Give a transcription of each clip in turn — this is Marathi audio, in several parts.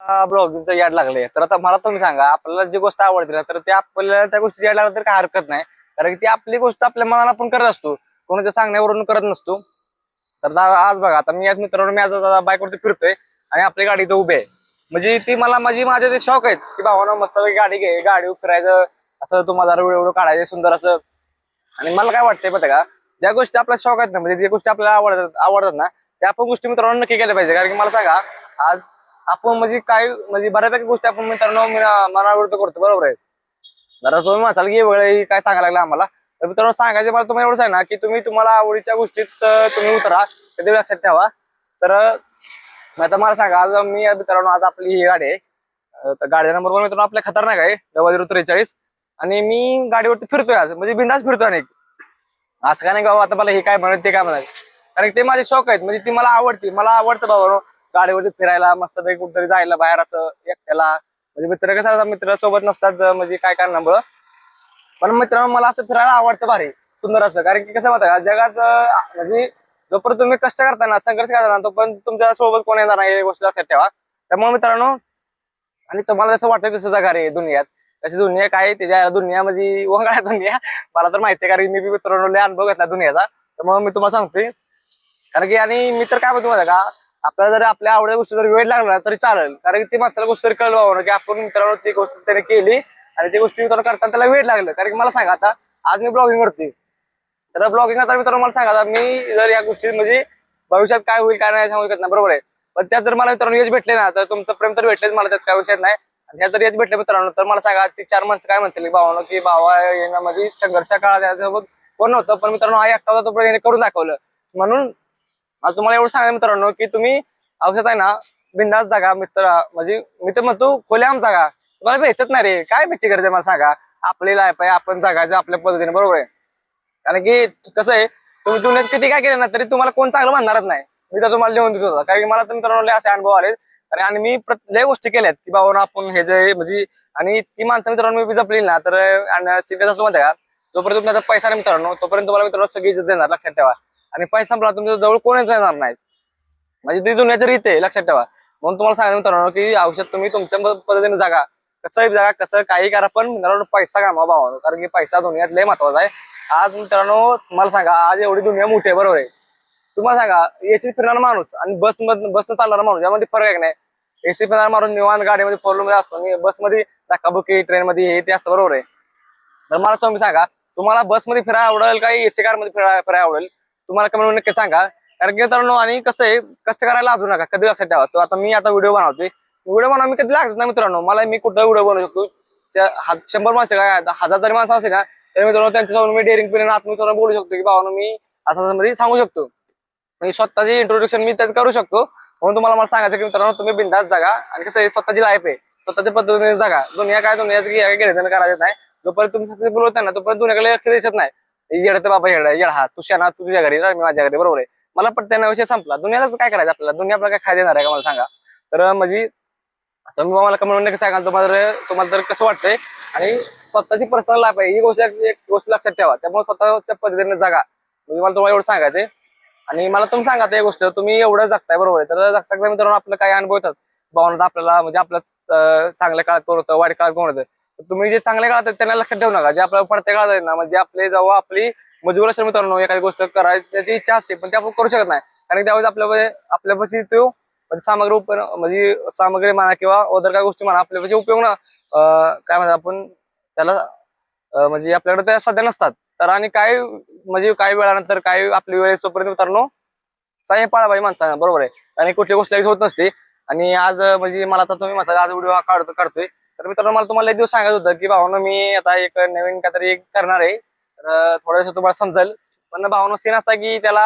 ब्लॉगिंगचं याड लागले तर आता मला तुम्ही सांगा, आपल्याला जी गोष्ट आवडते ना तर ते आपल्याला त्या गोष्टीची याड लागलं तर काय हरकत नाही. कारण की ती आपली गोष्ट आपल्या मनाला आपण करत असतो, कोणाच्या सांगण्यावरून करत नसतो. तर आज बघा, आता मी आज मित्रांनो मी आज बाईकवरती फिरतोय आणि आपली गाडी इथं उभी आहे. म्हणजे ती मला माझे ते शौक आहेत की भावानं मस्त गाडी घे, गाडी फिरायचं, असं तुम्हाला व्हिडिओ काढायचे सुंदर असं. आणि मला काय वाटतंय पता का, ज्या गोष्टी आपल्या शौक आहेत ना, म्हणजे ज्या गोष्टी आपल्याला आवडतात ना, त्या आपण गोष्टी मित्रांनो नक्की केल्या पाहिजे. कारण की मला सांगा, आज आपण म्हणजे काय म्हणजे बऱ्यापैकी गोष्टी आपण मित्रांनो मनाविरुद्ध करतो, बरोबर आहे. जरा तुम्ही म्हणाल की वेळ काय सांगायला लागला आम्हाला, तर मित्रांनो सांगायचे मला तुम्हाला एवढंच आहे ना की तुम्ही तुम्हाला आवडीच्या गोष्टीत तुम्ही उतरा, कधी लक्षात ठेवा. तर आता मला सांगा, आज मी मित्रांनो आज आपली ही गाडी आहे, तर गाडीचा नंबर पण मित्रांनो आपल्या खतरनाक आहे 0043. आणि मी गाडीवरती फिरतोय आज, म्हणजे बिंदास फिरतोय. आणि असं काय नाही बाबा आता मला हे काय म्हणत ते काय म्हणत, कारण ते माझे शौक आहेत. म्हणजे ती मला आवडती, मला आवडतं बाबा गाडीवरती फिरायला, मस्त पैकी कुठेतरी जायला बाहेर असं एकट्याला. म्हणजे मित्र कसं मित्र सोबत नसतात, म्हणजे काय करणार. पण मित्रांनो मला असं फिरायला आवडतं भारी सुंदर असं. कारण की कसं म्हणतं का, जगात म्हणजे जोपर्यंत तुम्ही कष्ट करताना, संघर्ष करताना, तोपर्यंत तुमच्या सोबत कोण येणार नाही, हे गोष्ट लक्षात ठेवा. त्यामुळे मित्रांनो, आणि तुम्हाला जसं वाटतं तसं जगा रे दुनियात. तशी दुनिया काय, त्याच्या दुनिया म्हणजे वंगाळ्या दुनिया. मला तर माहितीये, कारण मी मित्रांनो लय अनुभव घेतला दुनियाचा. त्यामुळे मी तुम्हाला सांगतोय. कारण की आणि मी तर काय म्हणतो माझ्या का, आपल्याला जर आपल्या आवडत्या गोष्टी जर वेळ लागला तरी चालेल. कारण की ती माणसाला गोष्ट तरी कळलं बाबा की आपण मित्रांनो ती गोष्ट त्याने केली आणि ती गोष्टी मित्रांनो करताना त्याला वेळ लागलं. कारण की मला सांगा, आता आज मी ब्लॉगिंग करते, तर ब्लॉगिंग आता मित्रांनो मला सांगा, आता मी जर या गोष्टी म्हणजे भविष्यात काय होईल काय नाही सांगू शकत नाही, बरोबर आहे. पण त्यात जर मला मित्रांनो यश भेटले ना, तर तुमचं प्रेम तर भेटलेच मला, त्यात काय विषय नाही. आणि ह्या जर यश भेटले मित्रांनो, तर मला सांगा ती चार माणसं काय म्हणतील भावानं की भावा येण्यामध्ये संघर्ष काळात त्याच्यासोबत कोण नव्हतं, पण मित्रांनो आई एकटा होता तोपर्यंत करून दाखवलं. म्हणून आज तुम्हाला एवढं सांगा मित्रांनो की तुम्ही औषध आहे ना, बिंदास जागा मित्र, म्हणजे मी तर म्हणतो खोल्याम जागा. तुम्हाला भेटत नाही रे, काय भेटची गरज आहे मला सांगा. आपली लाईफ आहे, आपण जगायचं आपल्या पद्धतीने, बरोबर आहे. कारण की कसं आहे, तुम्ही दुनियेत किती काय केलं ना तरी तुम्हाला कोण चांगलं म्हणणारच नाही. मी तर तुम्हाला लिहून देत होता, कारण की मला तर मित्रांनो असे अनुभव आले. आणि मी लय गोष्टी केल्यात की बाबा आपण हे जे म्हणजे, आणि ती माणसं मित्रांनो मी जपली ना, तर सिरियस असं म्हणते का, जोपर्यंत तुमचा पैसा नाही मित्रांनो, तोपर्यंत तुम्हाला मित्रांनो सगळी इज्जत देणार, लक्षात ठेवा. आणि पैसा संपला तुमच्या जवळ कोणच येणार नाही. म्हणजे ती दुनियाची रीत आहे, लक्षात ठेवा. म्हणून तुम्हाला सांगा मित्रांनो की औषध तुम्ही तुमच्या पद्धतीने जागा, कसंही जागा, कसं काही करा, पण मित्रांनो पैसा कामा भावा. कारण की पैसा दुनियात लय महत्वाचा आहे. आज मित्रांनो तुम्हाला सांगा, आज एवढी दुनिया मोठी आहे, बरोबर आहे. तुम्हाला सांगा, एसी फिरणारा माणूस आणि बसनं चालणारा माणूस यामध्ये फरक आहे नाही. एसी फिरणारा माणूस निवांत गाडीमध्ये फोर मध्ये असतो आणि बसमध्ये धक्काबुक्की, ट्रेन मध्ये हे ते असतं, बरोबर आहे. तर मला तुम्ही सांगा, तुम्हाला बसमध्ये फिरायला आवडेल का एसी कार मध्ये फिरायला आवडेल, तुम्हाला कमेंट नक्की सांगा. कारण की मित्रांनो, आणि कसं आहे, कष्ट करायला लाजू नका, कधी लक्षात ठेवा. तो आता मी आता व्हिडिओ बनवतोय, व्हिडिओ बनवा मी कधी लागत ना मित्रांनो, मला मी कुठं व्हिडिओ बनवू शकतो. 100 माणसं काय 1000 तरी माणसं असेल ना, तर मित्रांनो त्यांच्यासमोर मी डेअरिंग पिरियड आत्मविश्वासाने बोलू शकतो की बाबा मी असं मध्ये सांगू शकतो. म्हणजे स्वतःची इंट्रोडक्शन मी त्यात करू शकतो. म्हणून तुम्हाला मला सांगायचं की मित्रांनो, तुम्ही बिंदास जागा. आणि कसं आहे, स्वतःची लाईफ आहे, स्वतःच्या पद्धतीने जागा. दुनिया काय, दुनियाचं घेण्याचं करायचं नाही. जोपर्यंत तुम्ही सक्सेसफुल होता ना, तोपर्यंत दुनियाकडे लक्ष द्यायचं नाही. येडं तर बाबा येडा तू शाना, तू तुझ्या घरी मी माझ्या घरी, बरोबर आहे. मला पटत्यानं विषय संपला. दुनियाला काय करायचं आपल्याला, दुनिया आपल्याला काय खाय देणार आहे का मला सांगा. तर म्हणजे तुम्ही मला कमेंट नक्की सांगा तुम्हाला तर कसं वाटतंय. आणि स्वतःची पर्सनल लाईफ आहे, ही गोष्ट एक गोष्ट लक्षात ठेवा. त्यामुळे स्वतःच्या पद्धतीने जागा, म्हणजे मला तुम्हाला एवढं सांगायचंय. आणि मला तुम्ही सांगा एक गोष्ट, तुम्ही एवढं जगताय, बरोबर आहे, तर जगता मित्रांनो आपलं काय अनुभव येतात भावना आपल्याला, म्हणजे आपल्या चांगल्या काळात कोण होतं, वाईट काळात कोण होतं. तर तुम्ही जे चांगल्या काळात आहेत त्यांना लक्षात ठेवू नका. जे आपल्याला पडत्या काळात आहे ना, म्हणजे आपले जेव्हा आपली मजबूर असेल मित्रांनो, एखादी गोष्ट करायची त्याची इच्छा असते पण ते आपण करू शकत नाही. कारण त्यावेळेस आपल्यापाशी तो म्हणजे सामग्री म्हणजे सामग्री म्हणा किंवा अदर काय गोष्टी म्हणा, आपल्यापाशी उपयोग ना काय म्हणतात आपण त्याला, म्हणजे आपल्याकडे त्या सध्या नसतात. तर आणि काय म्हणजे काही वेळानंतर काय आपली वेळ तोपर्यंत मित्रांनो साई पाळा पाहिजे माणसानं, बरोबर आहे. आणि कुठली गोष्ट होत नसते. आणि आज म्हणजे मला आता तुम्ही माझा आज व्हिडिओ हा काढतोय, तर मित्रांनो मला तुम्हाला एक दिवस सांगायचं होतं की भावना मी आता एक नवीन काहीतरी करणार आहे. तर थोड्या दिवसात तुम्हाला समजेल. पण भावना सीन असा की त्याला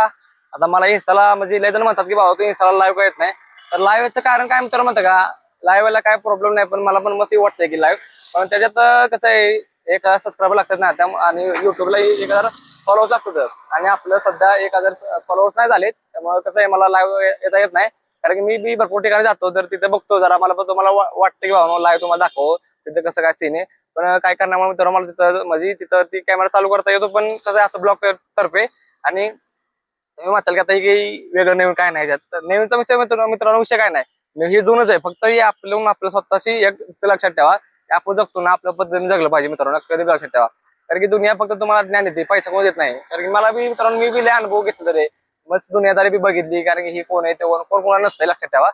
आता मला इन्स्टाला म्हणजे लय जण म्हणतात की भावा तू इन्स्टाला लाईव्ह येत नाही. तर लाईव्ह याचं कारण काय मित्र म्हणतं का, लाईव्ह याला काय प्रॉब्लेम नाही, पण मला पण मस्त वाटतंय की लाईव्ह, पण त्याच्यात कसं आहे, एक सबस्क्राईबर लागतात ना, आणि युट्यूबला 1000 फॉलोअर्स लागतात. आणि आपलं सध्या 1000 फॉलोअर्स नाही झालेत. त्यामुळे कसं आहे, मला लाईव्ह येता येत नाही. कारण की मी भरपूर ठिकाणी जातो, तर तिथे बघतो जरा, मला पण तुम्हाला वाटतं की भावा लाईव्ह तुम्हाला दाखव तिथे कसं काय सीन आहे. पण काय करण्यामुळे मित्रांनो मला तिथं म्हणजे तिथं ती कॅमेरा चालू करता येतो, पण कसं असं ब्लॉक तर्फे. आणि तुम्ही म्हणाल की आता काही वेगळं नवीन काय नाही त्यात, तर नवीनचा मित्रांनो विषय काय नाही. हे दोनच आहे फक्त. हे आपल्या स्वतःशी एक लक्षात ठेवा, आपण जगतो ना आपल्या पद्धतीने जगलं पाहिजे मित्रांनो, कधी लक्षात ठेवा. कारण की दुनिया फक्त तुम्हाला ज्ञान देते, पैसा कोण देत नाही. कारण की मला बी मित्रांनो, मी बी लय अनुभव घेतला रे, मस्त दुनियादारी बी बघितली. कारण की ही कोण आहे ते कोण कोणाला नसतंय, लक्षात ठेवा.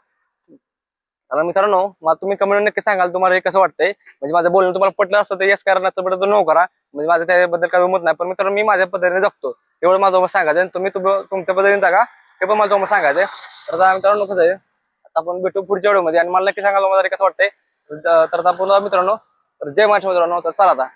तर मित्रांनो, मला तुम्ही कमेंट नक्की सांगाल तुम्हाला हे कसं वाटतंय. म्हणजे माझं बोलणं तुम्हाला पटलं असतं तर यस करा, नसतं पटलं तर नो करा. म्हणजे माझं त्याबद्दल काही मत नाही. पण मित्रांनो, मी माझ्या पद्धतीने जगतो, एवढं माझं मत सांगायचं. आणि तुम्ही तुमच्या पद्धतीने जगा, हे पण माझं मत सांगायचं. तर आता मित्रांनो कसं आहे, आता आपण भेटू पुढच्या व्हिडिओ मध्ये. आणि मला नक्की सांगाल मला कसं वाटतंय. तर आपण मित्रांनो, जय महाराष्ट्र मित्रांनो. तर चला आता.